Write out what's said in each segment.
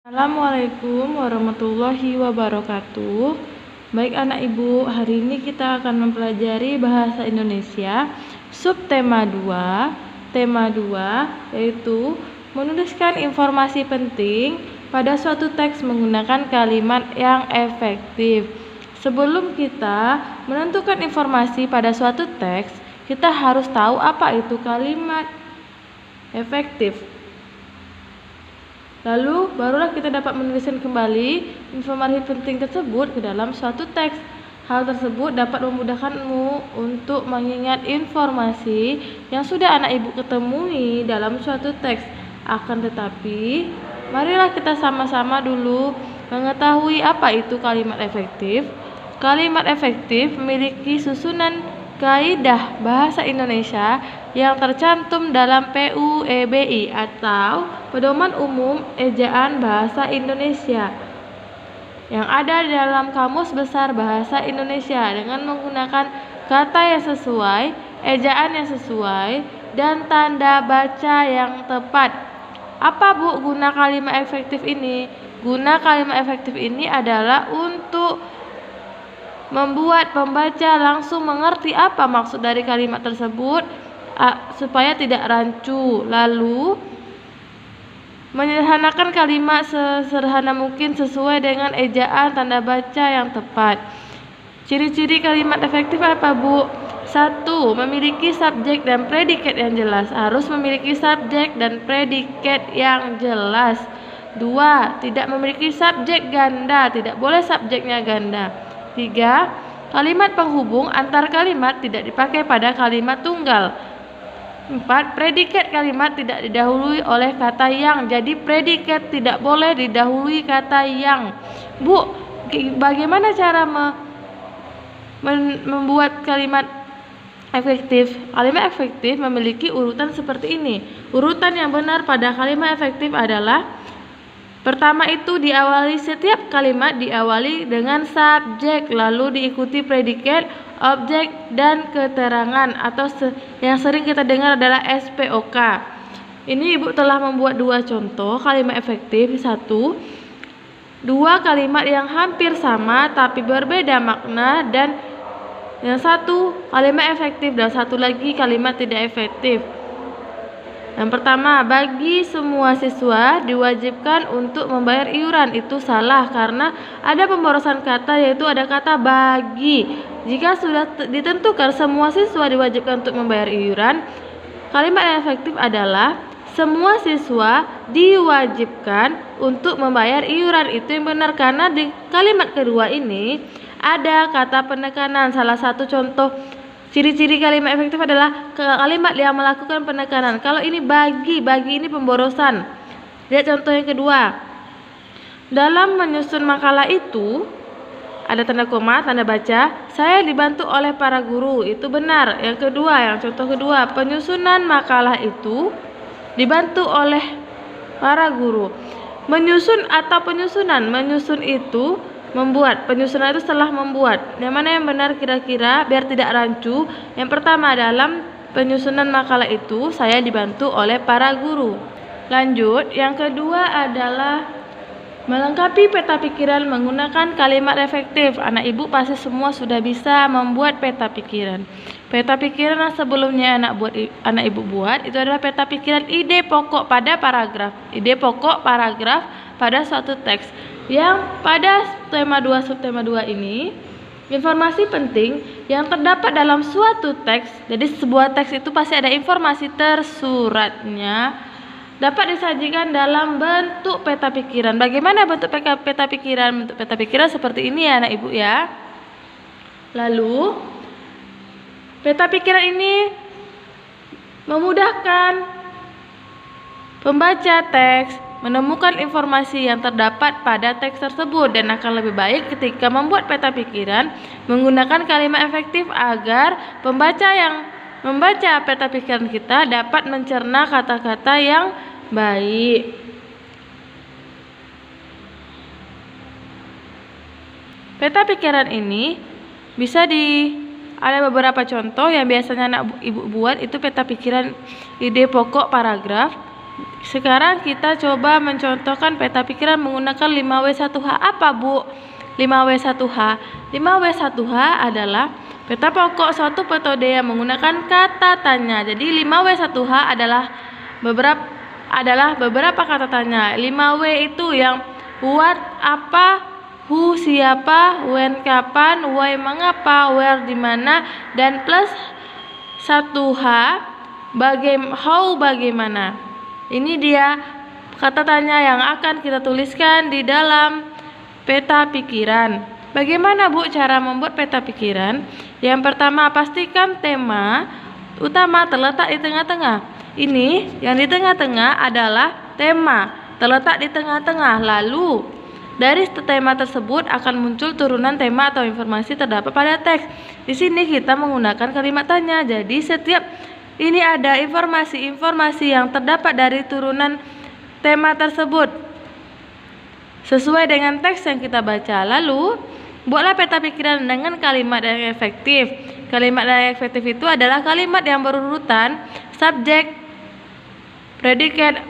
Assalamualaikum warahmatullahi wabarakatuh. Baik anak ibu, hari ini kita akan mempelajari bahasa Indonesia subtema 2. Tema 2 yaitu menuliskan informasi penting pada suatu teks menggunakan kalimat yang efektif. Sebelum kita menentukan informasi pada suatu teks, kita harus tahu apa itu kalimat efektif. Lalu barulah kita dapat menuliskan kembali informasi penting tersebut ke dalam suatu teks. Hal tersebut dapat memudahkanmu untuk mengingat informasi yang sudah anak ibu ketemui dalam suatu teks. Akan tetapi, marilah kita sama-sama dulu mengetahui apa itu kalimat efektif. Kalimat efektif memiliki susunan kaidah bahasa Indonesia yang tercantum dalam PUEBI atau Pedoman Umum Ejaan Bahasa Indonesia yang ada di dalam Kamus Besar Bahasa Indonesia dengan menggunakan kata yang sesuai, ejaan yang sesuai, dan tanda baca yang tepat. Apa Bu guna kalimat efektif ini? Guna kalimat efektif ini adalah untuk membuat pembaca langsung mengerti apa maksud dari kalimat tersebut supaya tidak rancu. Lalu menyederhanakan kalimat sesederhana mungkin sesuai dengan ejaan tanda baca yang tepat. Ciri-ciri kalimat efektif apa Bu? 1. Memiliki subjek dan predikat yang jelas. Harus memiliki subjek dan predikat yang jelas. 2. Tidak memiliki subjek ganda. Tidak boleh subjeknya ganda. 3. Kalimat penghubung antar kalimat tidak dipakai pada kalimat tunggal. 4. Predikat kalimat tidak didahului oleh kata yang. Jadi predikat tidak boleh didahului kata yang. Bu, bagaimana cara membuat kalimat efektif? Kalimat efektif memiliki urutan seperti ini. Urutan yang benar pada kalimat efektif adalah: pertama itu setiap kalimat diawali dengan subjek, lalu diikuti predikat, objek, dan keterangan atau yang sering kita dengar adalah SPOK. Ini Ibu telah membuat 2 contoh kalimat efektif. 1. 2 kalimat yang hampir sama tapi berbeda makna, dan yang 1 kalimat efektif dan 1 lagi kalimat tidak efektif. Yang pertama, bagi semua siswa diwajibkan untuk membayar iuran. Itu salah karena ada pemborosan kata, yaitu ada kata bagi. Jika sudah ditentukan semua siswa diwajibkan untuk membayar iuran, kalimat yang efektif adalah semua siswa diwajibkan untuk membayar iuran. Itu yang benar karena di kalimat kedua ini ada kata penekanan. Salah satu contoh ciri-ciri kalimat efektif adalah kalimat yang melakukan penekanan. Kalau ini bagi ini pemborosan. Lihat contoh yang kedua. Dalam menyusun makalah itu ada tanda koma, tanda baca. Saya dibantu oleh para guru. Itu benar. Yang kedua, yang contoh kedua, penyusunan makalah itu dibantu oleh para guru. Menyusun atau penyusunan. Menyusun itu membuat, penyusunan itu setelah membuat. Yang mana yang benar kira-kira biar tidak rancu? Yang pertama, dalam penyusunan makalah itu saya dibantu oleh para guru. Lanjut, yang kedua adalah melengkapi peta pikiran menggunakan kalimat efektif. Anak ibu pasti semua sudah bisa membuat peta pikiran. Peta pikiran yang sebelumnya anak ibu buat itu adalah peta pikiran ide pokok pada paragraf. Ide pokok paragraf pada suatu teks. Yang pada tema 2 subtema 2 ini, informasi penting yang terdapat dalam suatu teks. Jadi sebuah teks itu pasti ada informasi tersuratnya, dapat disajikan dalam bentuk peta pikiran. Bagaimana bentuk peta pikiran? Bentuk peta pikiran seperti ini ya anak ibu ya. Lalu peta pikiran ini memudahkan pembaca teks menemukan informasi yang terdapat pada teks tersebut, dan akan lebih baik ketika membuat peta pikiran menggunakan kalimat efektif agar pembaca yang membaca peta pikiran kita dapat mencerna kata-kata yang baik. Peta pikiran ini ada beberapa contoh yang biasanya anak ibu buat, itu peta pikiran ide pokok paragraf. Sekarang kita coba mencontohkan peta pikiran menggunakan 5W1H. Apa, Bu? 5W1H. 5W1H adalah peta pokok suatu metode yang menggunakan kata tanya. Jadi 5W1H adalah beberapa kata tanya. 5W itu yang what, apa, who, siapa, when, kapan, why, mengapa, where, di mana, dan plus 1H how, bagaimana. Ini dia kata tanya yang akan kita tuliskan di dalam peta pikiran. Bagaimana, Bu, cara membuat peta pikiran? Yang pertama, pastikan tema utama terletak di tengah-tengah. Ini yang di tengah-tengah adalah tema, terletak di tengah-tengah. Lalu dari tema tersebut akan muncul turunan tema atau informasi terdapat pada teks. Di sini kita menggunakan kalimat tanya. Jadi setiap ini ada informasi-informasi yang terdapat dari turunan tema tersebut sesuai dengan teks yang kita baca. Lalu buatlah peta pikiran dengan kalimat yang efektif. Kalimat yang efektif itu adalah kalimat yang berurutan subjek, predikat,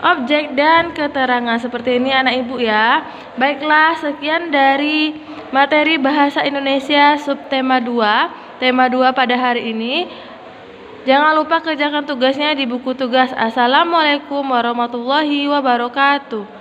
objek, dan keterangan. Seperti ini anak ibu ya. Baiklah, sekian dari materi bahasa Indonesia subtema 2. Tema 2 pada hari ini. Jangan lupa kerjakan tugasnya di buku tugas. Assalamualaikum warahmatullahi wabarakatuh.